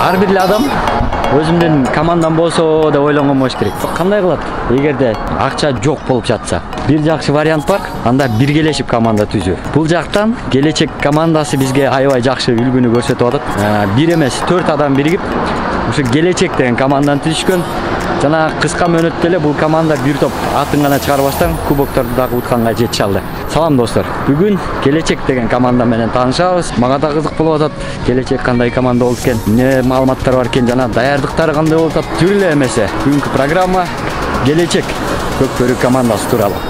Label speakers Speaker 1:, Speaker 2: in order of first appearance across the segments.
Speaker 1: Ар бир адам өзүмдүн командам болсо деп ойлонгон болуш керек. Кандай кылат? Эгерде акча жок болуп жатса, бир жакшы вариант бар. Анда биргелешип команда түзүү. Бул жактан келечек командасы бизге аябай жакшы үлгүнү көрсөтүп атат. Бир эмес, 4 адам биригип ушу келечек деген команданы түзүшкөн. Жана кыска мөөнөттө эле бул команда бир топ атын гана чыгарбастан кубокторду дагы утканга жетише алды. Салам достор. Бүгүн келечек деген команда менен таанышабыз. Мага да кызык болуп атат. Келечек кандай команда болуп экен, эмне маалыматтар бар экен, жана даярдыктары кандай болуп атат. Түрлүү эмесе. Бүгүнкү программа келечек көк-бөрү командасы тууралуу.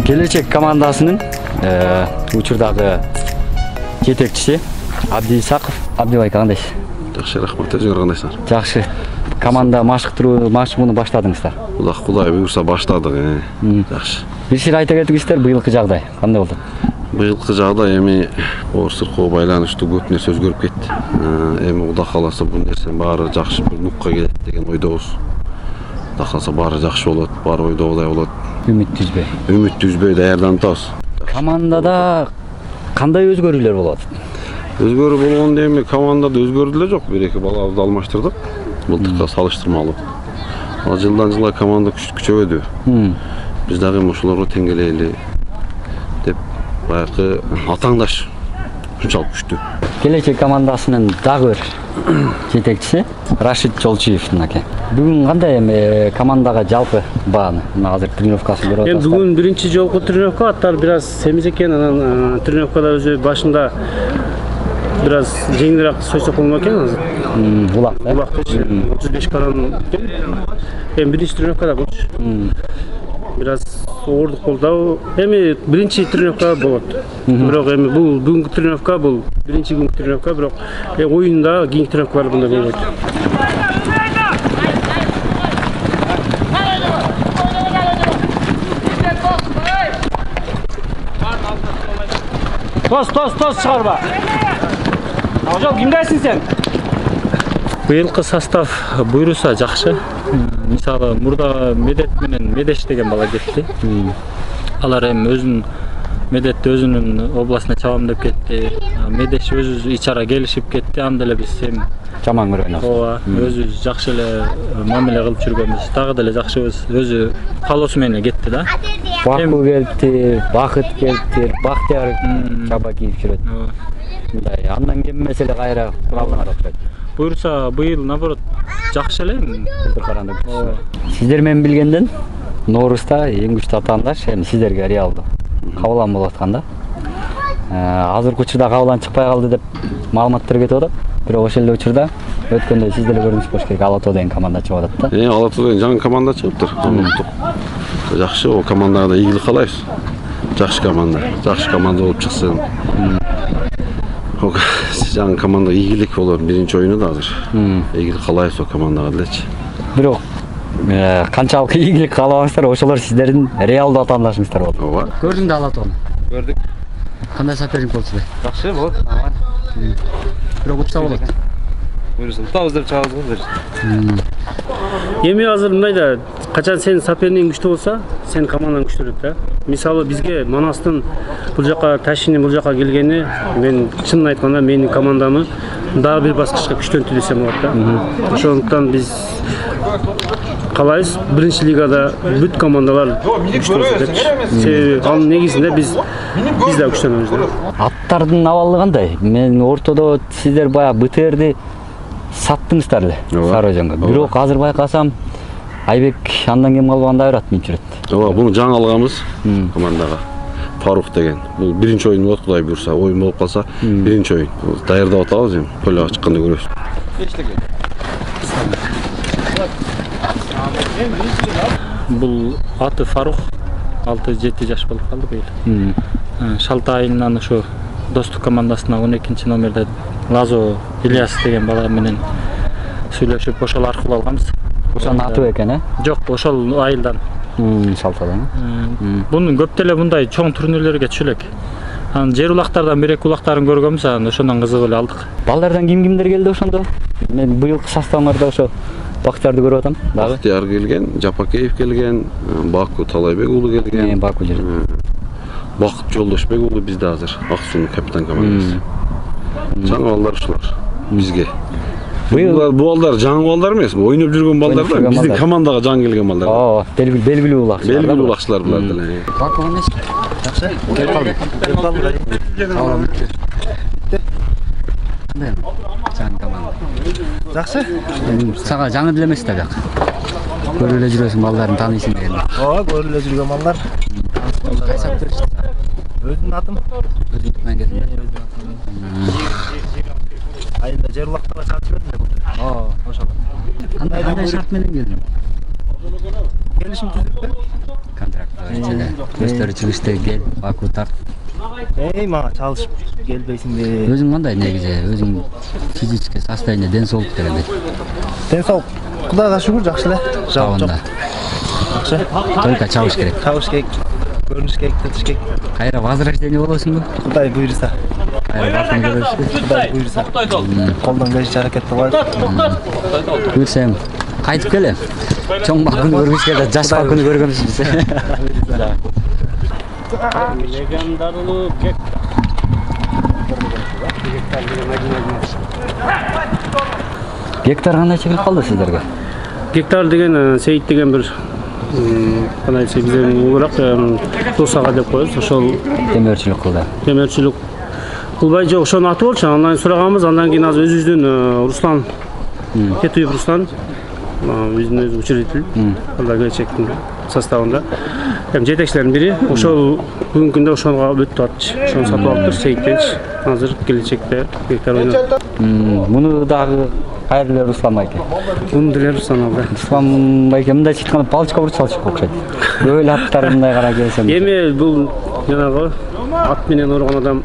Speaker 1: Келечек командасынын учурдагы жетекчиси Абди Исаков. Абди байка кандайсыз?
Speaker 2: Жакшы, рахмат. Өзүңөр кандайсыңар?
Speaker 1: Жакшы. Команда машыгууну баштадыңыздар.
Speaker 2: Кудай буйруса баштадык. Жакшы.
Speaker 1: Бир сиз айта кетиңиздер, быйылкы жагдай кандай болду?
Speaker 2: Быйылкы жагдай эми Оор-Сыркууга байланыштуу көп нерсе өзгөрүп кетти. Эми Кудай кааласа бул нерсенин баары жакшы бир нукка келет деген ойдобуз. Кудай кааласа баары жакшы болот, баары ойдогудай болот. Үмүт түзбөй даярданып атабыз.
Speaker 1: Командада кандай өзгөрүүлөр болот?
Speaker 2: Өзгөрүү болгондо эми командада өзгөрүү деле жок. Бир-эки балабызды алмаштырдык. Былтыркы салыштырмалуу. Жылдан жылга команда күчөбөдү. Биз дагы ошолорго тең келели деп баягы атаңдаш ушунчалык күчтүү.
Speaker 1: Келечек командасынын дагы бир жетекчиси Рашид Жолчиевдин аке. Бүгүн кандай эми командага жалпы бааны? Азыр тренировкасын көрүп атасыздар.
Speaker 3: Бүгүн биринчи жолку тренировка, аттар бир аз семиз экен, анан тренировкада өзү башында бир аз жеңилирээк сойсок болмок экен азыр.
Speaker 1: Улак, да?
Speaker 3: Улак 35 каран. Эми биринчи тренировкада болчу. Бир аз оордук болду. Эми биринчи тренировка болот. Бирок эми бул бүгүнкү тренировка, бул биринчи күнкү тренировка, бирок оюнда кийинки тренировкалар мындай болбойт. Тоз чыгарба. Ажал, кимдесиң сен? Быйылкы состав буйруса жакшы. Мисалы, мурда Медет менен Медеш деген бала кетти. Алар эми өзүнүн Медетти өзүнүн областына чабам деп кетти. Медеш өзү ичара келишип кетти. Анда эле биз эми
Speaker 1: жаман көрбөйнөбүз.
Speaker 3: Ооба, өзүбүз жакшы эле мамиле кылып жүргөнбүз. Дагы деле жакшыбыз. Өзү каалоосу менен кетти да.
Speaker 1: Баку келди, Бакыт келди, Бактияр чаба кийип жүрөт. Мындай андан келмесе эле кайра куралыңар окшойт.
Speaker 3: Буйруса быйыл наоборот жакшы эле.
Speaker 1: Былтыр караганда. Сиздер менен билгенден Ноорузда эң күчтүү атаандар эми сиздерге реалдуу кабыл болуп аткан да. Азыркы учурда кабыл чыкпай калды деп маалыматтар кетип атат. Бирок ошол эле учурда өткөндө сиздер эле көрүңүз болуш керек. Ала Тоо деген команда чыгып атат да.
Speaker 2: Ала Тоо деген жаңы команда чыгыптыр. Жакшы, о командага да ийгилик каалайбыз. Жакшы команда болуп чыксын. Жаңы команда ийгилик болор. Биринчи оюну да азыр. Ийгилик каалайбыз о командага делечи.
Speaker 1: Бирок канчалык ийгилик каалабаңыздар, ошолор сиздердин реалдуу атаандашыңыздар болду.
Speaker 2: Ооба.
Speaker 1: Көрдүң да Ала Тоону?
Speaker 2: Көрдүк.
Speaker 1: Кандай соперник болчу эле?
Speaker 2: Жакшы болот.
Speaker 1: Бирок утса болот.
Speaker 2: Буйруса утабыз деп чыгабыз го бир.
Speaker 3: Эми азыр мындай да, качан сенин сопернигиң күчтүү болсо, сенин командаң күчтүүрөт да. Мисалы бизге Манастын бул жака Ташинин бул жака келгени, мен чынын айтканда менин командамы дагы бир баскычка күчтөнтү десем болот да. Ошондуктан биз каалайбыз биринчи лигада бүт командалар күчтүү болсо депчи. Себеби анын негизинде биз да күчтөнөбүз да.
Speaker 1: Аттардын абалы кандай? Мен ортодо сиздер бая БТРди саттыңыздар эле Сарыөзөнгө. Бирок азыр байкасам Айбек андан кем калбагандай турат менчи жүрөт.
Speaker 2: Ооба, буну жаңы алганбыз командага. Фарук деген. Бул биринчи оюн болот, Кудай буйруса. Оюн болуп калса, биринчи оюн. Даярдап атабыз эми. Полага чыкканда көрөбүз.
Speaker 3: Бул аты Фарух. 6-7 жаш болуп калды быйыл. Шалты айынан ушу достук командасына 12 номерде Лазо Ильяс деген бала менен сүйлөшүп ошол аркылуу алганбыз.
Speaker 1: Ошонун аты экен, э?
Speaker 3: Жок, ошол айылдан.
Speaker 1: Шалтадан.
Speaker 3: Бунун көп деле мындай чоң турнирлерге түшү элек. Анан жер улактардан бир эки улактарын көргөнбүз, анан ошондон кызыгып эле алдык.
Speaker 1: Балдардан кимдер келди ошондо? Мен быйылкы составыңарда ошо Бактиярды көрүп атам.
Speaker 2: Бактияр келген, Жапакеев келген, Баку Талайбек уулу келген.
Speaker 1: Баку жер.
Speaker 2: Бакыт Жолдошбек уулу бизде азыр Аксуунун капитан командасы. Жаңы балдар ушулар бизге. Бул балдар жаңы балдар эмес, ойноп жүргөн балдар да, биздин командага жаңы келген балдар.
Speaker 1: Ооба, белгилүү улакчылар.
Speaker 2: Белгилүү улакчылар булар деле.
Speaker 1: Баку эмес. Жакшы. Келип калды. Жаңы команда.
Speaker 4: Жакшы.
Speaker 1: Сага жаңы деле эмес да бияк. Көрүп эле жүрөсүң, балдарын тааныйсың деген.
Speaker 4: Ооба, көрүп эле жүргөн балдар. Өзүмдүн атым.
Speaker 1: Өзүңдүн келдим.
Speaker 4: Айында жер улактарга чалчып бердим да. Ошол.
Speaker 1: Кандай шарт менен келдиң?
Speaker 4: Келишим түзүп
Speaker 1: Контракт. Өстөрү чыгышты кел, Баку тарт.
Speaker 4: мага чалышып келбейсиңби?
Speaker 1: Өзүң кандай негизи? Өзүң физический состояние, ден соолук дегенде.
Speaker 4: Ден соолук Кудайга шүгүр жакшы эле. Жок. Жакшы.
Speaker 1: Только чабыш керек.
Speaker 4: Чабыш керек. Көрүнүш керек, тытыш керек.
Speaker 1: Кайра возрождение болосуңбу?
Speaker 4: Кудай буйруса.
Speaker 1: Кайра бартын көрөсүңбү?
Speaker 4: Кудай буйруса. Колдон келишинче аракет кылабыз.
Speaker 1: Буйрсаң кайтып келе. Чоң Бакуну көргүбүз келди, жаш Бакуну көргөнбүз биз.
Speaker 3: Легендарный
Speaker 1: Гектар кандай чыгып калды сиздерге?
Speaker 3: Гектар деген Сейит деген бир кандай десе бизден улураак досага деп коебуз. Ошол
Speaker 1: Темирчилик кылды.
Speaker 3: темирчилик кылбай жок, ошонун аты болчу. Андан сураганбыз, андан кийин азыр өзүбүздүн Руслан Кетуев Руслан биздин өз учредитель келечектин составында жетекчилердин бири. Ошол бүгүнкү күндө ошого өтүп атчы. Ошону сатып алыптыр Сейиттенч. Азыр келечекте гектар ойнойт.
Speaker 1: Муну дагы кайрылы Руслан байке.
Speaker 3: Муну деле Руслан алды.
Speaker 1: Руслан байке мындай чытканда палочка урчалчык окшойт. Көбөл аттар мындай кара келсем.
Speaker 3: Эми бул жанагы ат менен урган адам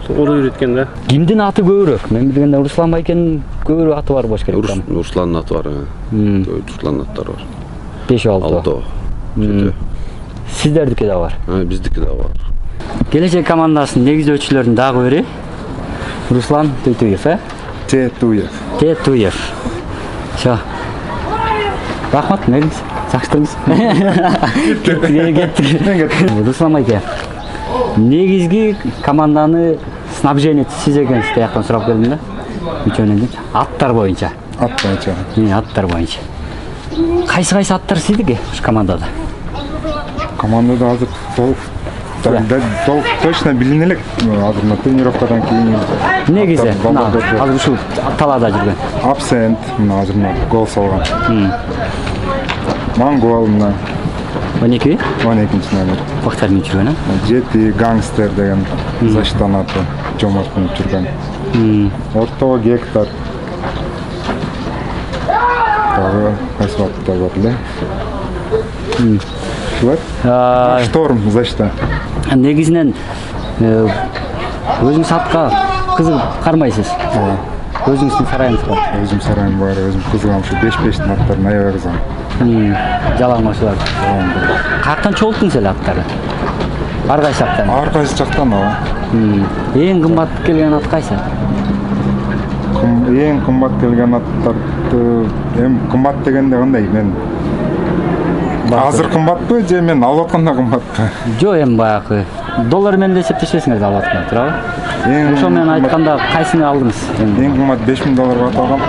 Speaker 3: уруу үйрөткөн да.
Speaker 1: Кимдин аты көбүрөөк? Мен билгенде Руслан байкенин көбүрөөк аты бар болуш керек.
Speaker 2: Русландын аты бар. Русландын аттары бар.
Speaker 1: 5-6.
Speaker 2: 7.
Speaker 1: Сиздердики да бар.
Speaker 2: Биздики да бар.
Speaker 1: Келечек командасынын негиздөөчүлөрүнүн дагы бири Руслан Тейтуев, Тетуев. Всё. Рахмат, мелиңиз. Жакшы тұрыңыз. Руслан байке. Негизги команданы снабженец сиз экенсиз дияктан сурап келдим да. Үчөөнүн аттар боюнча. Аттар боюнча. Кайсы аттар сиздики ушу командада?
Speaker 5: Командада азыр толук точно билин элек. Азыр мына тренировкадан кийин
Speaker 1: негизи азыр ушул талаада жүргөн.
Speaker 5: Абсент, мына азыр гол салган. Монгол мына
Speaker 1: 12
Speaker 5: номер.
Speaker 1: Бактар менен жүргөн, а?
Speaker 5: 7 гангстер деген защитан аты Жомарт менен жүргөн. Ортого гектар. Дагы кайсы аттар бар эле? Шторм защита.
Speaker 1: Негизинен өзүңүз атка кызыгып кармайсыз. Өзүңүздүн сарайыңыз бар.
Speaker 5: Өзүм сарайым бар, өзүм кызыгам ушу 5-5 аттарын аябай кызыгам.
Speaker 1: Жалаңбашылар. Каяктан чогулттуңуз эле аттарды? Ар кайсы жактан?
Speaker 5: Ар кайсы жактан ооба.
Speaker 1: Эң кымбат келген ат кайсы?
Speaker 5: Эң кымбат келген аттарды эми кымбат дегенде кандай мен азыр кымбатпы же мен алып атканда кымбатпы?
Speaker 1: Жок, эми баягы доллар менен эсептешесиңер да алып атканда, туурабы? Ошо менен айтканда кайсыны алдыңыз?
Speaker 5: Эң кымбат 5000 $га алгам.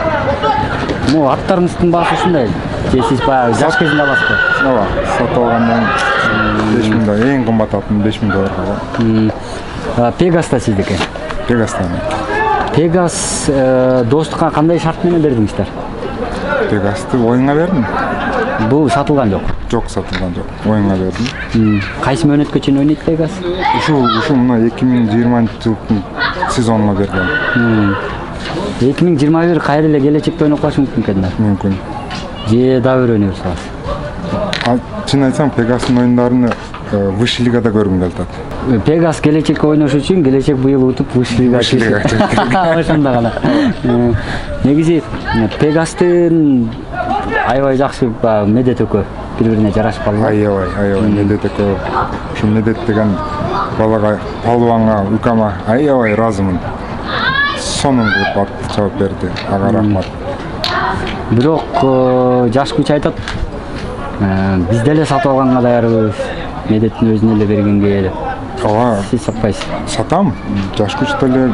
Speaker 1: Му аттарыңыздын баасы ушундай. Же сиз баягы жаш кезинде аласызбы?
Speaker 5: Ооба, сатып алгандан 5000 эң кымбат атын 5000 $га.
Speaker 1: Пегас да сиздики.
Speaker 5: Пегастан.
Speaker 1: Пегас достукка кандай шарт менен бердиңиздер?
Speaker 5: Пегасты оюнга бердим.
Speaker 1: Бул сатылган жок.
Speaker 5: Жок, сатылган жок. Оюнга бердим.
Speaker 1: Кайсы мөөнөткө чейин ойнойт Пегас?
Speaker 5: Ушул мына 2020-жылдын сезонуна берген.
Speaker 1: 2021 кайра эле келечекте ойноп калышы мүмкүн экен да.
Speaker 5: Мүмкүн.
Speaker 1: Же дагы бир өнөр саласыз.
Speaker 5: Чын айтсам, Пегастын оюндарын Высший лигада көргүм келип атат.
Speaker 1: Пегас келечекке ойнош үчүн келечек быйыл утуп Высший лига ошондо гана. Негизи Пегастын аябай жакшы Медет экөө бири-бирине жарашып калды.
Speaker 5: Аябай Медет экөө. Ушу Медет деген балага, палубанга, укама аябай ыраазымын. Сонун кылып атты жооп берди. Ага рахмат.
Speaker 1: Бирок жаш күч айтат. Биз деле сатып алганга даярбыз. Медеттин өзүнө эле бергенге эле.
Speaker 5: Ооба.
Speaker 1: Сиз сатпайсыз.
Speaker 5: Сатам. Жаш күч деле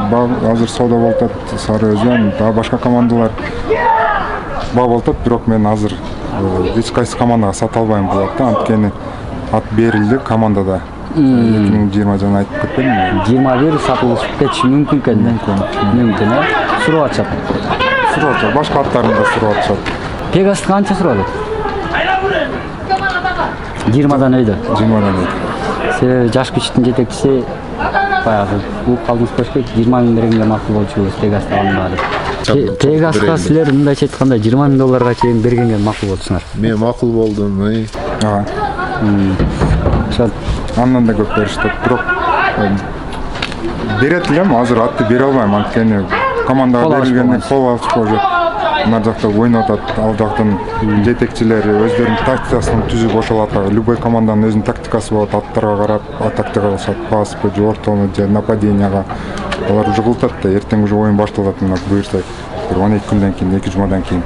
Speaker 5: азыр соода болуп атат. Сары Өзөн, дагы башка командалар бар болуп атат, бирок мен азыр эч кайсы командага сата албайм болот да. Анткени ат берилди командада. 2020 жана айтып кетпедимби?
Speaker 1: 21 сатылып кетиши мүмкүн экен. Мүмкүн, сурап атышат.
Speaker 5: Башка аттарын да сурап атышат.
Speaker 1: Пегас канча сурады? 20дан өйдө.
Speaker 5: 20дан өйдө.
Speaker 1: Себеби жаш күчтүн жетекчиси баягы угуп калдыңыз болчу, 20 миң бергенге макул болчубуз Пегасты алынбады. Пегаска силер мындайча айтканда 20 миң долларга чейин бергенге макул болчуңар.
Speaker 6: Мен макул болдум.
Speaker 5: Ага.
Speaker 1: Ошол
Speaker 5: Андан да көп беришти. Бирок берет элем, азыр атты бере албайм, анткени командага берилгенде кол алышпоо жок. Мына жакта ойноп атат, ал жактын жетекчилери өздөрүнүн тактикасын түзүп ошол атат. Любой команданын өзүнүн тактикасы болот, аттарга карап тактика кылышат, паспы, же ортону, же нападенияга. Алар уже кылышат да, эртең уже оюн башталат, мына буюрса бир 12 күндөн кийин, 2 жумадан кийин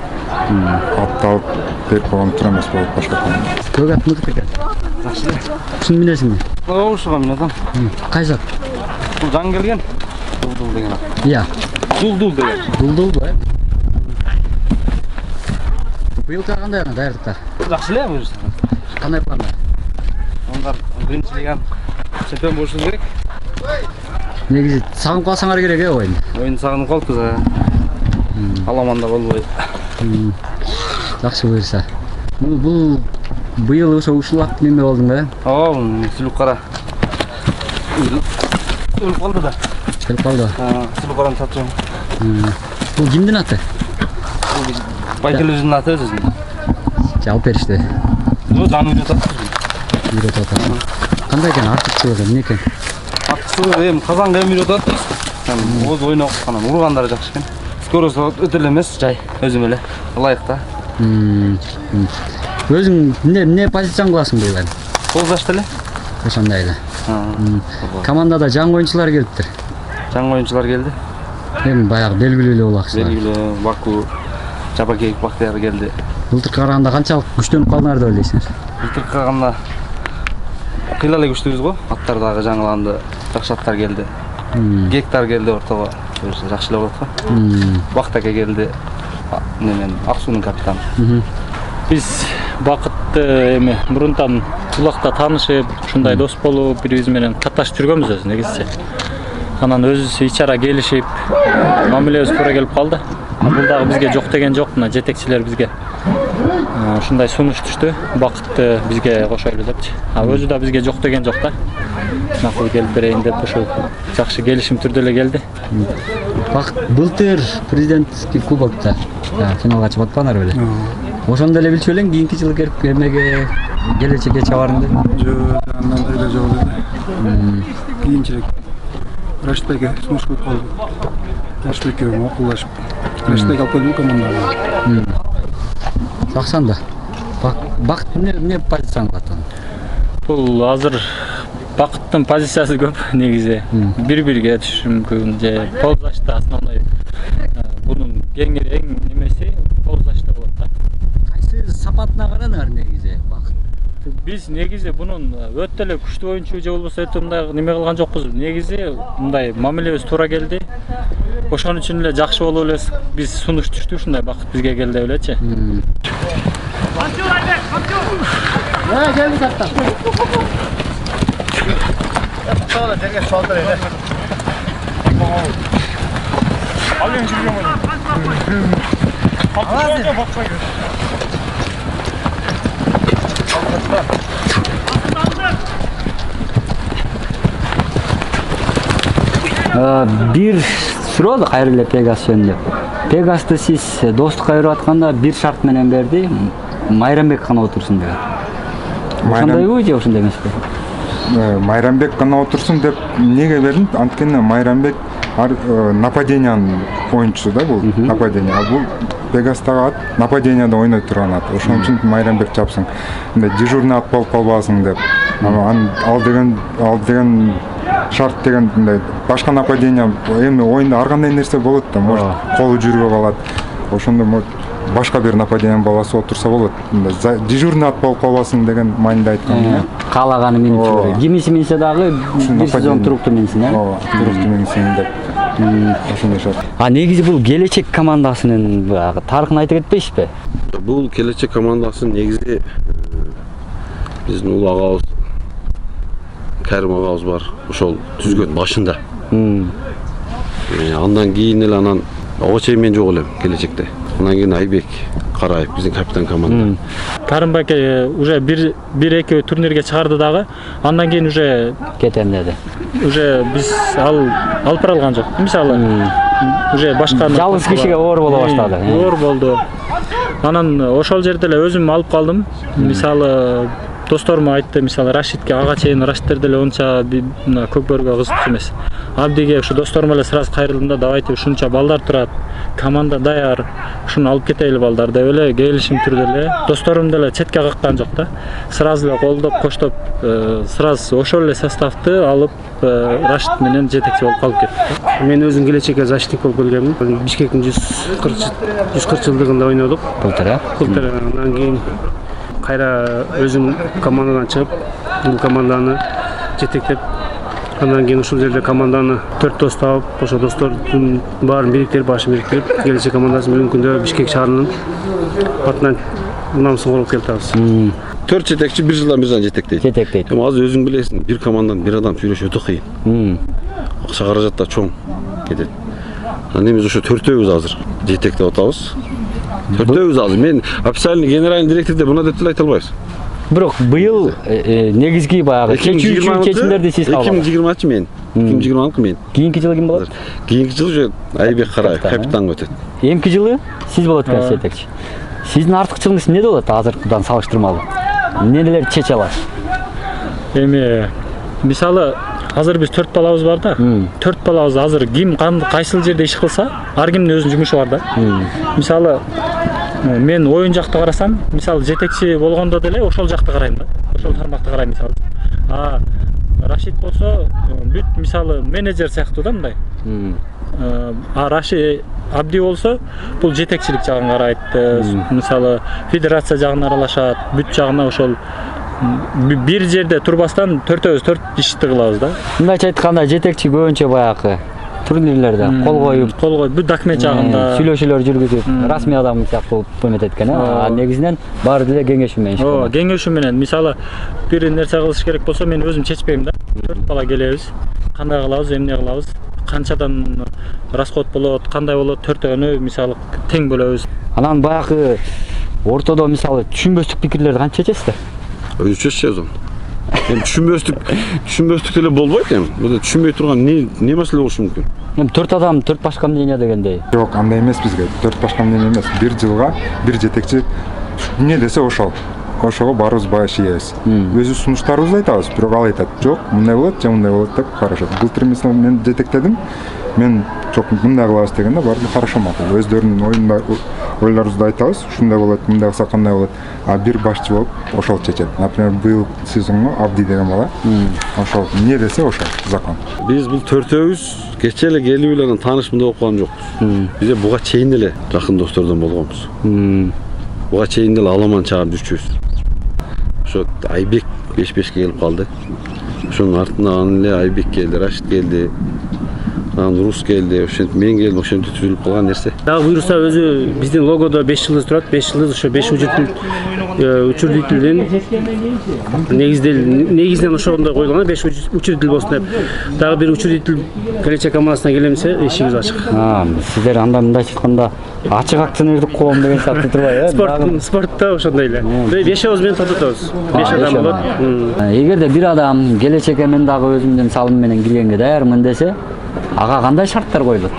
Speaker 5: атты алып берип койгон тура эмес болот башка команда.
Speaker 1: көк ат мыкты экен.
Speaker 3: Жакшы эле.
Speaker 1: Ушуну минесиңби?
Speaker 3: Ушуга минесем.
Speaker 1: Кайсы ат?
Speaker 3: Бул жаңы келген. Дулдул деген ат.
Speaker 1: Иә.
Speaker 3: Дулдул деген.
Speaker 1: Дулдул, Быйылка кандай даярдыктар?
Speaker 3: Жакшы эле буюрса.
Speaker 1: Кандай пландар?
Speaker 3: Ондар биринчи лиган чемпион болушубуз керек.
Speaker 1: Негизи сагынып калсаңар керек оюн.
Speaker 3: Оюн сагынып калыппыз. Аламанда болбой.
Speaker 1: Жакшы буюрса. Бул быйыл ушул ат неме болдуңбу?
Speaker 3: Ооба, сүлүк кара. Өлүп калды да.
Speaker 1: Келип калды.
Speaker 3: Сүлүк караны сатчым.
Speaker 1: Бул кимдин аты?
Speaker 3: Байкел өзүнүн аты өзүнүн.
Speaker 1: Алып беришти.
Speaker 3: Бул жаны үйрөтөт.
Speaker 1: Үйрөтөт. Кандай экен артыкчылыгы эмне экен?
Speaker 3: Артыкчылыгы эми казанга эми үйрөтөт. Оз ойнок анан ургандары жакшы экен. Скорость өтө эле эмес, жай өзүм эле ылайык да.
Speaker 1: Өзүң эмне позицияң кыласың быйыл?
Speaker 3: Кол жашта эле.
Speaker 1: Ошондой эле. Командада жаңы оюнчулар келиптир.
Speaker 3: Жаңы оюнчулар келди.
Speaker 1: Эми баягы белгилүү эле булакчылар.
Speaker 3: Белгилүү Баку, Жабакеев Бактияр келди.
Speaker 1: Былтыркы караганда канчалык күчтөнүп калдыңар деп ойлойсуңар?
Speaker 3: Былтыркы караганда кыйла эле күчтүүбүз го. Аттар дагы жаңыланды, жакшы аттар келди. Гектар келди ортого. Жакшы эле болот го. Бактаке келди. Немен Аксуунун капитаны.
Speaker 7: Биз бакытты эми мурунтан булакта таанышып, ушундай дос болуп, бири-бириз менен катташып жүргөнбүз өзү негизичи. Анан өзүбүз ичара келишип, мамилебиз туура келип калды. Бул дагы бизге жок деген жок, мына жетекчилер бизге ушундай сунуш түштү. Бакытты бизге кошойлу депчи. Өзү да бизге жок деген жок да. Макул келип берейин деп ушул жакшы келишим түрдө эле келди.
Speaker 1: Бакыт былтыр президентский кубокта финалга чыгып атпаңар беле? Ошондо эле билчү элең кийинки жылы келип эмеге келечекке чабарым деп.
Speaker 8: Жок, андан эле жок эле. Кийинчерээк Рашидбекке сунуш коюп калды. Рашидбекке макулдашып. Рашидбек алып келди командага.
Speaker 1: Жакшы анда. Бакыт эмне позицияң кылат аны?
Speaker 7: Бул азыр бакыттын позициясы көп негизи. Бир-бирге түшүш мүмкүн же пол зашта основной. Бунун эң немеси пол зашта болот да.
Speaker 1: Кайсы сапатына карадыңар негизи Бакыт?
Speaker 7: Биз негизи бунун өтө эле күчтүү оюнчу же болбосо өтө мындай неме кылган жокпуз. Негизи мындай мамилебиз туура келди. Ошон үчүн эле жакшы болуп элес биз сунуш түштү, ушундай бакыт бизге келди деп элечи.
Speaker 1: Бир суроо кайра эле Пегас жөнүндө. Пегасты сиз достукка берип атканда бир шарт менен берди, Майрамбек гана отурсун деген. ошондойбу же ошондой эмеспи?
Speaker 5: Майрамбек гана отурсун деп неге бердим? Анткени Майрамбек нападениянын оюнчусу да, бул нападение. А бул Пегастагы ат нападенияда ойной турган ат. Ошон үчүн Майрамбек чапсың. Мындай дежурный ат болуп калбасын деп. Ал деген шарт деген мындай башка нападение эми оюнда ар кандай нерсе болот да, может колу жүрбөй калат. Ошондо башка бир нападениянын баласы отурса болот. Дежурный ат болуп калбасын деген мааниде айткан.
Speaker 1: Каалаганы минип жүрөт. Кимиси минсе дагы бир сезон туруктуу минсин,
Speaker 5: Ооба, туруктуу минсин деп. Ошондой шарт.
Speaker 1: А негизи бул келечек командасынын тарыхын айта кетпейсизби?
Speaker 2: Бул келечек командасынын негизи биздин улуу агабыз Кәрим агабыз бар. Ошол түзгөн башында. Андан кийин эле анан ага чейин мен жок элем келечекте. Андан кийин Айбек Караев биздин капитан команда.
Speaker 3: Тарымбек уже бир-эки турнирге чыгарды дагы. Андан кийин уже
Speaker 1: Кетем деди.
Speaker 3: уже биз алып бара алган жок. Мисалы уже башка
Speaker 1: Жалгыз кишиге оор боло баштады.
Speaker 3: Оор болду. Анан ошол жерде эле өзүм алып калдым. Мисалы досторума айтты, мисалы Рашидке ага чейин Рашидтер деле онча көкбөргө кызыктуу эмес. Абдиге ушу досторум эле сразу кайрылдым да, давайте ушунча балдар турат, команда даяр, ушуну алып кетели балдар деп эле келишим түрдө эле досторум деле четке каккан жок да. Сразу эле колдоп, коштоп, сразу ошол эле составты алып Рашид менен жетекчи болуп калып кеттик.
Speaker 8: Мен өзүм келечекке защитник болуп келгенмин. Бишкектин 140 жылдыгында ойнодук.
Speaker 1: Былтыр,
Speaker 8: Былтыр андан кийин кайра өзүм командадан чыгып, бул команданы жетектеп, андан кийин ушул жерде команданы 4 дос таап, ошо достордун баарын бириктирип, келечек командасын бүгүнкү күндө Бишкек шаарынын атынан намысын коруп келатабыз.
Speaker 2: 4 жетекчи бир жылдан бир жылдан жетектейт. Эми азыр өзүң билесиң, бир командадан бир адам сүйлөшүү өтө кыйын. Акча каражат да чоң кетет. Анан биз ошо 4-өбүз азыр жетектеп атабыз. 4-өбүз азыр. Мен официальный генеральный директор деп мына деп деле айта албайбыз.
Speaker 1: Бирок быйыл негизги баягы чечимдерди сиз калдыңыз.
Speaker 2: 2020 мен. 2020 мен.
Speaker 1: Кийинки жылы ким болот?
Speaker 2: Кийинки жылы уже Айбек Караев капитанга өтөт.
Speaker 1: Эмки жылы сиз болот экенсиз жетекчи. Сиздин артыкчылыгыңыз эмнеде болот азыркыдан салыштырмалуу? Эмнелерди чече аласыз?
Speaker 3: Эми мисалы азыр биз 4 балабыз бар да. 4 балабыз азыр ким кайсыл жерде иш кылса, ар кимдин өзүнүн жумушу бар да. Мисалы мен оюн жакты карасам, мисалы жетекчи болгондо деле ошол жакты карайм да. Ошол тармакты карайм мисалы. Рашид болсо бүт мисалы менеджер сыяктуу да мындай. Рашид Абди болсо бул жетекчилик жагын карайт. Мисалы федерация жагын аралашат, бүт жагына ошол бир жерде турбастан 4 ишти кылабыз да.
Speaker 1: Мындайча айтканда жетекчи көбүнчө баягы турнирлерде кол коюп,
Speaker 3: бүт документ жагында
Speaker 1: сүйлөшүүлөр жүргүзүп, расмий адам сыяктуу эметет экен, а негизинен баары деле кеңешүү менен иш кылат.
Speaker 3: Кеңешүү менен мисалы бир нерсе кылыш керек болсо мен өзүм чечпейм да. 4 бала келебиз, кандай кылабыз, эмне кылабыз, канчадан расход болот, кандай болот, 4-өнү мисалы тең бөлөбүз.
Speaker 1: Анан баягы ортодо мисалы түшүнбөстүк пикирлерди кантип чечесиздер?
Speaker 2: Өзү чечебиз аны. Эми түшүнбөстүк деле болбойт эми. Бул түшүнбөй турган не маселе болушу мүмкүн?
Speaker 1: Эми 4 адам 4 башка мнение дегендей.
Speaker 5: Жок, андай эмес бизге. 4 башка мнение эмес. Бир жылга бир жетекчи эмне десе ошол. Ошого баарыбыз баш ийебиз. Өзү сунуштарыбызды айтабыз, бирок ал айтат, жок, мындай болот, же мындай болот деп карашат. Былтыр мисалы мен жетектедим. Мен жок, мындай кылабыз дегенде баары хорошо макул. Өздөрүнүн ойлорубузду айтабыз, ушундай болот, мындай кылсак кандай болот. А бир башчы болуп ошол чечет. Например, быйыл сезонго Абди деген бала ошол эмне десе ошол закон.
Speaker 2: Биз бул 4-өбүз кече эле келип эле анан таанышмын деп окуган жокпуз. Биз буга чейин эле жакын достордон болгонбуз. Буга чейин деле аламан чагып жүрчүбүз. Ошо Айбек 5-5 келип калды. Ошонун артынан эле Айбек келди, Рашид келди. Анан Рус келди, ошентип мен келдим, ошентип түзүлүп калган нерсе.
Speaker 8: Дагы буйруса өзү биздин логодо 5 жылдыз турат, 5 жылдыз ошо 5 учредителден негизден ошондой коюлган, 5 учредитель болсун деп. Дагы бир учредитель келечек командасына келемсе, эшигибиз ачык.
Speaker 1: Сиздер анда мындайча айтканда ачык акционердик коом деген сыяктуу турбайбы?
Speaker 8: Спортто ошондой эле. 5 менен тототобуз. 5 адам болот.
Speaker 1: Эгерде бир адам келечекке мен дагы өзүмдүн салымым менен киргенге даярмын десе, ага кандай шарттар коюлат?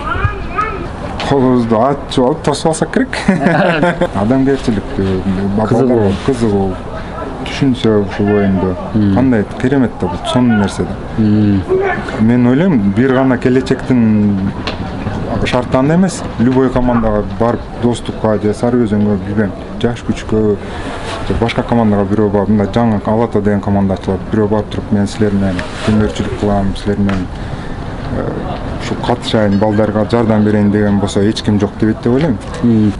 Speaker 5: Колубузду ачып алып тосуп алсак керек. Адамгерчилик, кызыгуу, түшүнсө ушул оюнду кандай керемет да бул сонун нерсе да. Мен ойлойм бир гана келечектин шарты анда эмес. Любой командага барып достукка же Сары Өзөнгө билбем жаш күчкө же башка командага бирөө барып мындай жаңы Ала Тоо деген команда ачылат. Бирөө барып туруп мен силер менен көмөрчүлүк кылам, силер менен ушу катышайын, балдарга жардам берейин деген болсо эч ким жок дебейт деп ойлойм.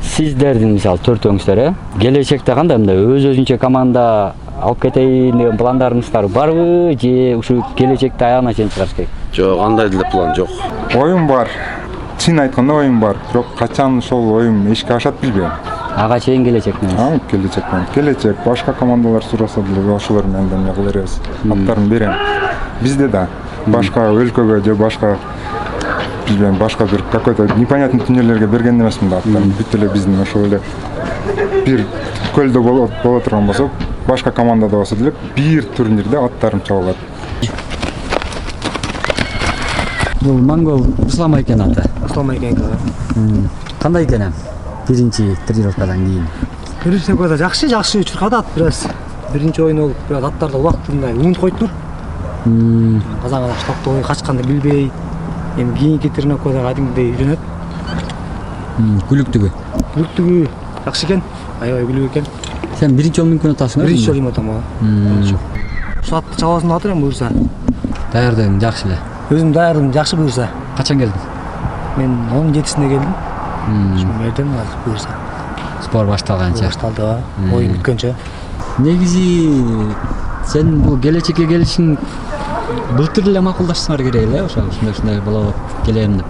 Speaker 1: Сиздердин мисалы төртөөңүздөр келечекте кандай мындай өзүнчө команда алып кетейин деген пландарыңыздар барбы же ушу келечекте аягына чейин чыгарыш керек?
Speaker 2: Жок, андай деле план жок.
Speaker 5: Оюн бар. Чын айтканда оюн бар. Бирок качан ошол оюн эшикке ашат билбейм.
Speaker 1: Ага чейин келечектен.
Speaker 5: Келечек башка командалар сураса деле ошолор менен да кыла беребиз. Аттарын берем. Бизде да башка өлкөгө же башка билбейм башка бир какой-то непонятный түнөрлөргө берген эмесмин да аттарын. Бүт эле биздин ошол эле бир көлдө боло турган болсо башка командада болсо деле бир турнирде аттарым чабылат.
Speaker 1: Бул Монгол Ислам экен аты.
Speaker 4: Ислам экен.
Speaker 1: Кандай экен? Биринчи тренировкадан кийин.
Speaker 4: Биринчи тренировкада жакшы чуркадат бир аз. Биринчи оюн болуп, бир аз аттарды убактында уунуп коюптур. Казан штабта оюн качканды билбей, эми кийинки тренировкада кадимгидей үйрөнөт. Күлүктүгү жакшы экен. Аябай күлүп экен.
Speaker 1: Сен биринчи жолу мүмкүн атасың.
Speaker 4: Биринчи жолу атам. Ушул атты чабасың атыр эми буюрса.
Speaker 1: Даярдыгың жакшы эле.
Speaker 4: Өзүм даярдым жакшы буюрса.
Speaker 1: Качан келдиң?
Speaker 4: Мен 17-синде келдим. Ушул мердем азыр буюрса.
Speaker 1: Спор башталганча.
Speaker 4: Башталды, оюн бүткөнчө.
Speaker 1: Негизи сен бул келечекке келишиң былтыр эле макулдашсыңар керек эле, ушундай болот келем деп.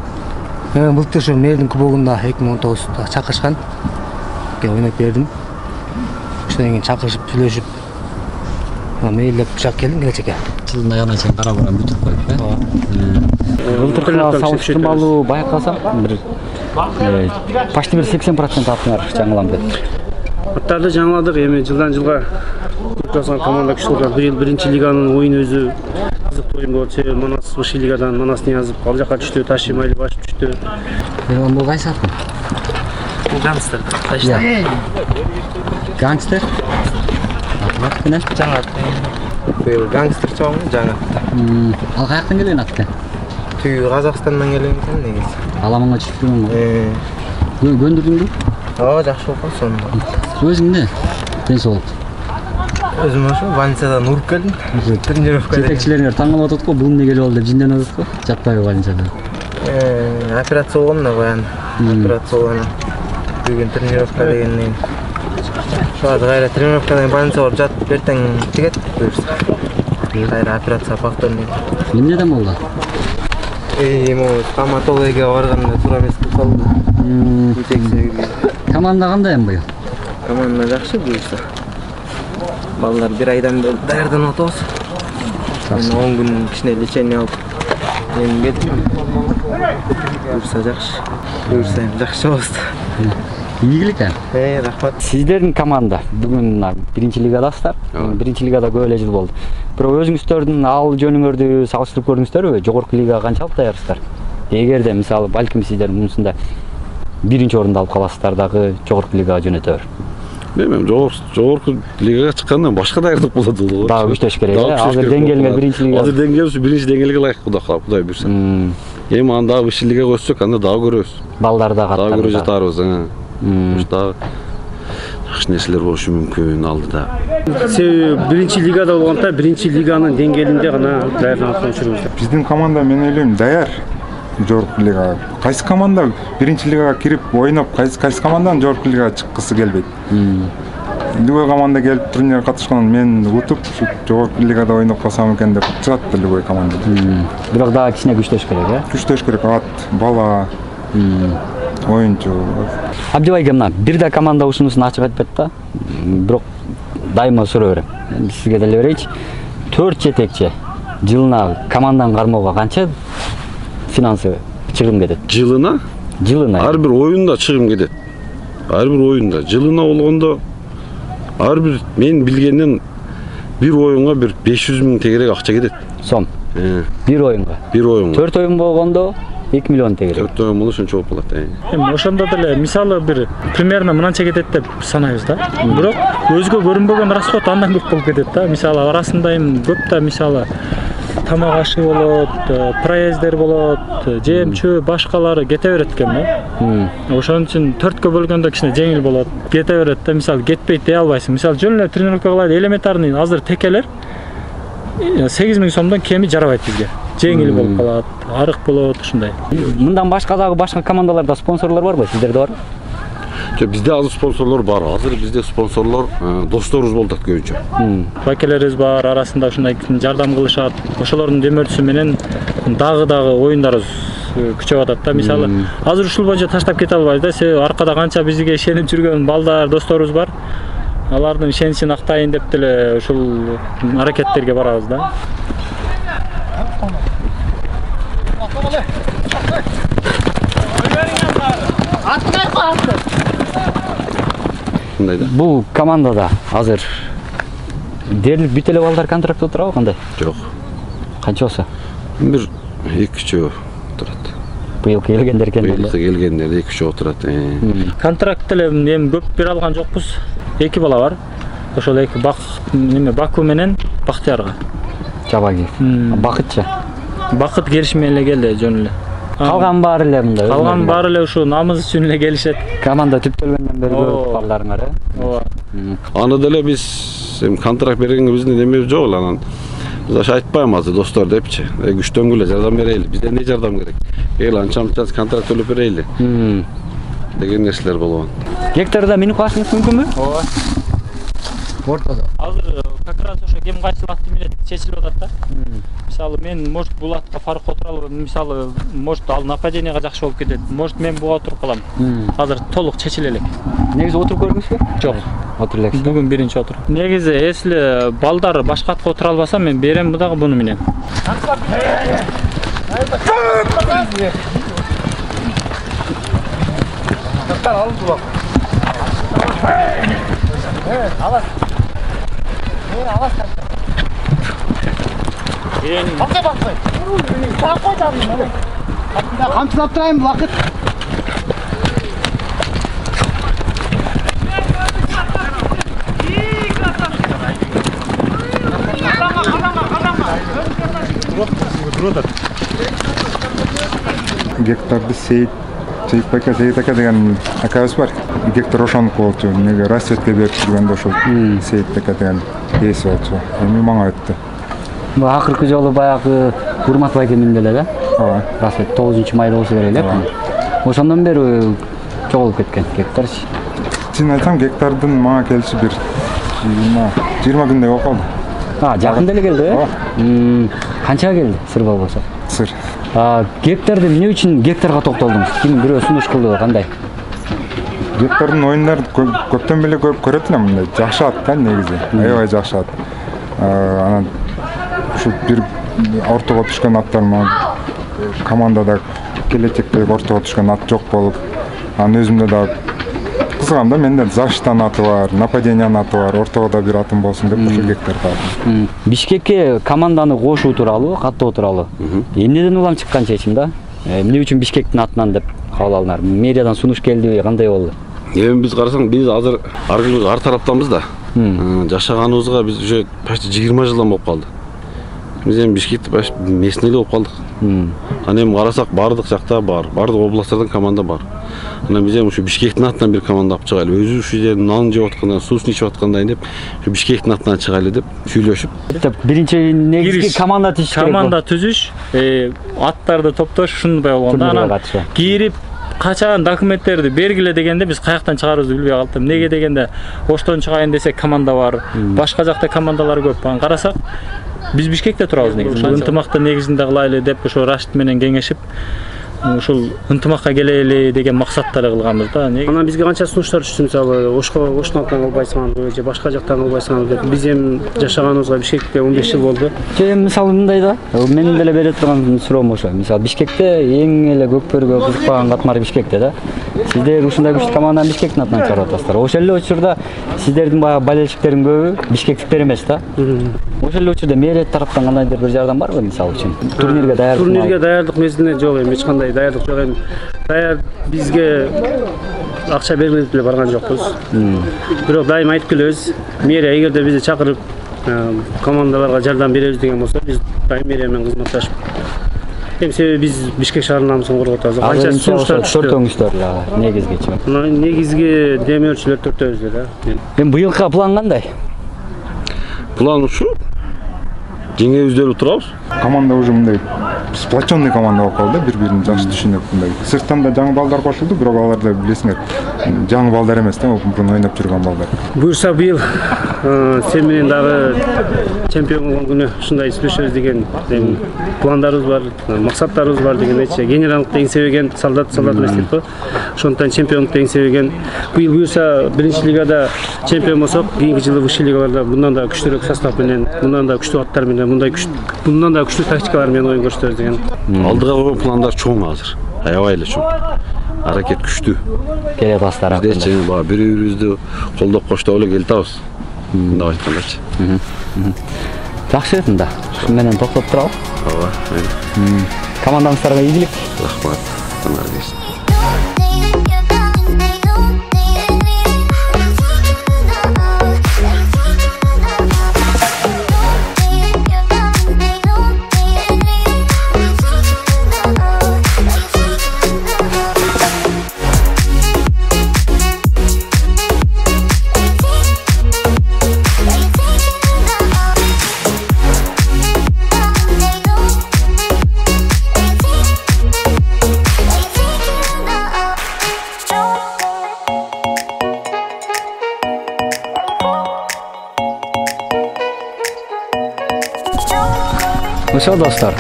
Speaker 4: Мен былтыр ошо мэрдин кубогунда 2019-да чакырышкан. Келип ойноп бердим. Ошондон кийин чакырышып сүйлөшүп мээлеп ушак келдим келечекке.
Speaker 1: Жылдын аягына чейин карап барам бүтүп коюп, Былтыркыга салыштырмалуу байкасам бир почти бир 80% аттыңар жаңылам деп.
Speaker 8: Аттарды жаңыладык, эми жылдан жылга жасаган команда күчтүү болгон. Бир жыл биринчи лиганын оюну өзү кызыктуу оюн болчу. Манас Высший лигадан Манас Ниязов ал жака түштү, Таши Майлыбаш түштү.
Speaker 1: Бул кайсы аттың?
Speaker 8: Бул гангстер.
Speaker 1: Гангстер? Аттың
Speaker 4: Жаңа быйыл гангстер чабам жаңа.
Speaker 1: Ал каяктан келген ат экен?
Speaker 4: Түйү Казакстандан келген экен негизи.
Speaker 1: Аламанга чүктүңбү? Көндүрдүңбү?
Speaker 4: Ооба, жакшы болуп сонун.
Speaker 1: Өзүң эмне? Денсаулык.
Speaker 4: Өзүм ошо больницадан уруп келдим. Тренировкада.
Speaker 1: Жетекчилериңер таң калып атат го, бул эмне келип алды деп жинденип атат го. Жатпайбы больницада?
Speaker 4: Операция болгон да баягы. Операция болгон. Бүгүн тренировка дегенден. Ошо кайра тренировкадан больницага барып жатып эртең тигет буюрса. Кайра операция повторный.
Speaker 1: Эмнеден болду?
Speaker 4: Стоматологияга барганда туура эмес кылып калды. Инфекция кирген.
Speaker 1: Команда кандай эми быйыл?
Speaker 4: Команда жакшы буюрса. Балдар бир айдан бери даярданып атабыз. Мен 10 күн кичине лечение алып эми келдим. Буюрса жакшы. Буюрса эми жакшы болобуз.
Speaker 1: Ийгилик
Speaker 4: рахмат.
Speaker 1: Сиздердин команда бүгүн биринчи лигадасыздар. Биринчи лигада көп эле жыл болду. Бирок өзүңүздөрдүн ал жөнүңөрдү салыштырып көрдүңүздөрбү? Жогорку лигага канчалык даярсыздар? Эгерде мисалы балким сиздер мунусунда биринчи орунду алып каласыздар дагы жогорку лигага жөнөтөбүр.
Speaker 2: Bilmem, жогорку лигаға чыккандан башка даярдык болот ул.
Speaker 1: Дагы күчтөш керек. Азыр деңгээлиңер биринчи лига.
Speaker 2: Азыр деңгээлибиз биринчи деңгээлге ылайык Кудай буйрса. Эми аны дагы высший лигаға өссөк, анда дагы көрөбүз.
Speaker 1: Балдар дагы
Speaker 2: дагы көрө жатарбыз. Дагы жакшы нерселер болушу мүмкүн алдыда.
Speaker 8: Себеби биринчи лигада болгондо биринчи лиганын деңгээлинде гана даярданып жүрүбүз.
Speaker 5: Биздин команда мен ойлойм даяр. Жогорку лигага. Кайсы команда биринчи лигага кирип ойноп, кайсы команданын жогорку лигага чыккысы келбейт. Любой команда келип турнирге катышкандан мен утуп, жогорку лигада ойноп калсам экен деп чыгат да любой команда.
Speaker 1: Бирок дагы кичине күчтөш керек,
Speaker 5: Күчтөш керек, ат, бала, оюнчу.
Speaker 1: Абдибай мына бирде команда ушунусун ачык айтпайт да. Бирок дайыма суроо берем. Мен сизге деле берейинчи. 4 жетекчи жылына команданы кармоого канча финансы чыгым кетет?
Speaker 2: Жылына? Ар бир оюнда чыгым кетет. Ар бир оюнда. Жылына болгондо ар бир мен билгенден бир оюнга бир 500 000 тегерек акча кетет.
Speaker 1: Сом. Бир оюнга.
Speaker 2: 4
Speaker 1: оюн болгондо 2 миллион тегелек.
Speaker 2: 4 миллион ошончо болуп калат.
Speaker 3: Эми ошондо деле мисалы бир примерно мынанча кетет деп санайбыз да. Бирок өзгө көрүнбөгөн расход андан көп болуп кетет да. Мисалы арасында эми көп да мисалы тамак ашы болот, проездер болот, жем чөө башкалары кете берет экен да. Ошон үчүн 4кө бөлгөндө кичине жеңил болот. Кете берет да, мисалы кетпейт дей албайсың. Мисалы жөн эле тренировка кылайын, элементарный азыр текелер 8000 сомдон кеми жарабайт бизге. Жеңил болуп калат, арык болот ушундай.
Speaker 1: Мындан башка дагы башка командаларда спонсорлор барбы? Сиздерде барбы?
Speaker 2: Бизде азыр спонсорлор бар. Азыр бизде спонсорлор досторубуз болуп атат көбүнчө.
Speaker 3: Бакелерибиз бар, арасында ушундай жардам кылышат. Ошолордун демөөрчүсү менен дагы оюндарыбыз күчөп атат да. Мисалы азыр ушул боюнча таштап кете албайбыз да. Себеби аркада канча бизге ишенип жүргөн балдар, досторубуз бар. Алардын ишеничин актайын деп деле ушул аракеттерге барабыз да.
Speaker 1: Бул командада азыр дерлик бүт эле балдар контракт отурабы кандай?
Speaker 2: Жок.
Speaker 1: Канча болсо?
Speaker 2: Бир 2-3 отурат.
Speaker 1: Быйыл келгендер экен.
Speaker 2: Быйыл келгендер 2-3 отурат.
Speaker 3: Контракт деле эми көп бере алган жокпуз. 2 бала бар. Ошол 2 Баку менен Бактиярга.
Speaker 1: Жабагиев. Бакытчы.
Speaker 3: Бакыт келишим менен эле келди жөн эле.
Speaker 1: Калган баары эле мындай.
Speaker 3: Калган баары эле ушу намыз үчүн эле келишет.
Speaker 1: Команда түптөлгөндөн бери көп балдарыңар,
Speaker 3: Ооба.
Speaker 2: Аны деле биз контракт бергенге биздин немебиз жок эле анан. Биз аша айтпайм азыр достор депчи. Күчтөнгүлө жардам берели. Бизде эмне жардам керек? Анча контракт төлөп берели. Деген нерселер болгон.
Speaker 1: Гектарда минут кылышыңыз мүмкүнбү?
Speaker 3: Ооба.
Speaker 1: Ортодо.
Speaker 3: Азыр как раз ошо кем кайсыл атты менен чечилип атат да. Мисалы мен может бул атка Фарук отура албайм. Мисалы может ал нападенияга жакшы болуп кетет. Может мен буга отуруп калам. Азыр толук чечиле элек.
Speaker 1: Негизи отуруп көрдүңүзбү?
Speaker 3: Жок.
Speaker 1: Отуруп элексиз.
Speaker 3: Бүгүн биринчи отур. Негизи эсли балдар башка атка отура албаса мен берем дагы буну менен.
Speaker 6: Камчылап турайын убакыт.
Speaker 5: Гектарды Сейит ака деген акабыз бар. Гектар ошонуку болчу. Неге расчетке берип жүргөндө ошол Сейит ака деген ээси болчу. Эми мага өттү.
Speaker 1: Бул акыркы жолу баягы Урмат байкемин эле да?
Speaker 5: Ооба.
Speaker 1: Расчет 9 майда болсо керек эле. Ошондон бери жоголуп кеткен гектарчы.
Speaker 5: Чын айтсам гектардын мага келиши бир 20 күндөй болуп калды.
Speaker 1: Жакында эле келди, э? Канчага келди, сыр болбосо?
Speaker 5: Сыр.
Speaker 1: Гектарды эмне үчүн гектарга токтолдуңуз? Ким бирөө сунуш кылды, кандай?
Speaker 5: Гектардын оюндарын көптөн беле көрөт элем, мындай жакшы ат да негизи. Аябай жакшы ат. Анан ушу бир ортого түшкөн аттар командада келечекте ортого түшкөн ат жок болуп, анын өзүмдө да кызыгам да, менде защитанын аты бар, нападениянын аты бар, ортого да бир атым болсун деп ошол гектарды алдым.
Speaker 1: Бишкекке команданы кошуу тууралуу, каттоо тууралуу эмнеден улам чыккан чечим да? Эмне үчүн Бишкектин атынан деп кабыл алдыңар? Мэриядан сунуш келдиби, кандай болду?
Speaker 2: Эми биз карасаң, биз азыр ар тараптанбыз да. Жашаганыбызга биз уже почти 20 жылдан болуп калды. Биз эми Бишкекте местный эле болуп калдык. Анан эми карасак бардык жакта бар, бардык областтардан команда бар. Анан биз эми ушу Бишкектин атынан бир команда алып чыгайлы. Өзү ушул жерде нан жеп атканда, суусун ичип аткандайын деп, ушу Бишкектин атынан чыгайлы деп сүйлөшүп.
Speaker 1: Биринчи негизги команда түзүш керек.
Speaker 3: Команда түзүш, аттарды топтош ушундай болгондо анан кирип качан документтерди бергиле дегенде биз каяктан чыгарыбызды билбей калдык. Эмнеге дегенде Оштон чыгайын десек команда бар, башка жакта командалар көп. Анан карасак биз Бишкекте турабыз негизи. Ынтымакты негизинде кылайлы деп ошо Рашид менен кеңешип ушул ынтымакка келели деген максатта эле кылганбыз да.
Speaker 8: Анан бизге канча сунуштар түштү, мисалы Оштон аттан кылбайсыңар же башка жактан кылбайсыңар деп. Биз эми жашаганыбызга Бишкекте 15 жыл болду.
Speaker 1: Мисалы мындай да, менин деле бере турган суроом ошо. Мисалы Бишкекте эң эле көкпөргө кызыкпаган катмар Бишкекте да. Сиздер ушундай күчтүү команданы Бишкектин атынан чыгарып атасыздар. Ошол эле учурда сиздердин баягы болельщиктердин көбү Бишкектиктер эмес да. Ошол эле учурда мэрия тараптан кандайдыр бир жардам барбы мисалы үчүн? Турнирге даярдык.
Speaker 8: Турнирге даярдык мезгилинде жок эми эч кандай андай даярдык жок эми. Даяр бизге акча берилип эле барган жокпуз. Бирок дайым айтып келебиз, мэрия эгерде бизди чакырып командаларга жардам беребиз деген болсо, биз дайым мэрия менен кызматташып. Эми себеби биз Бишкек шаарынын намысын коргоп атабыз.
Speaker 1: Канча сунуштар төртөңүздөр эле негизгичи.
Speaker 8: Негизги демөөрчүлөр төртөөбүз да.
Speaker 1: Эми быйылкы план кандай?
Speaker 2: План ушу. Жеңебиздер турабыз.
Speaker 5: Команда уже мындай сплоченный команда болуп калды, бири-бирин жакшы түшүнүп мындай. Сырттан да жаңы балдар кошулду, бирок алар да билесиңер, жаңы балдар эмес да, мурун ойноп жүргөн балдар.
Speaker 8: Буюрса быйыл сен менен дагы чемпион болгон күнү ушундай сүйлөшөбүз деген пландарыбыз бар, максаттарыбыз бар дегендейчи. Генералдыкты эңсебеген солдат эмес дейт го. Ошондуктан чемпиондукту эңсебеген. Быйыл буюрса биринчи лигада чемпион болсок, кийинки жылы высший лигаларда мындан да күчтүүрөөк состав менен, мындан да күчтүү аттар менен, мындан да күчтүү тактикалар менен оюн көрсөтөбүз деген.
Speaker 2: Алдыга койгон пландар чоң азыр. Аябай эле чоң. Аракет күчтүү.
Speaker 1: Келе бастар
Speaker 2: Бизде чейин бири-бирибизди колдоп коштоп эле келатабыз. Мындай айткандачы.
Speaker 1: Жакшы мында. Ушу менен токтоп турабы?
Speaker 2: Ооба,
Speaker 1: Командаңыздарга ийгилик.
Speaker 2: рахмат. Танар келсин.
Speaker 1: Ошо достор.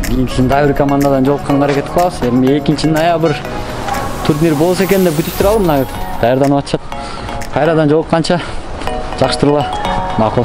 Speaker 1: Кийинкисин дагы бир командадан жолукканга аракет кылабыз. Эми 2-ноябрь турнир болсо экен деп күтүп турабы, мына даярданып атышат. Кайрадан жолукканча жакшы тургула. Макул.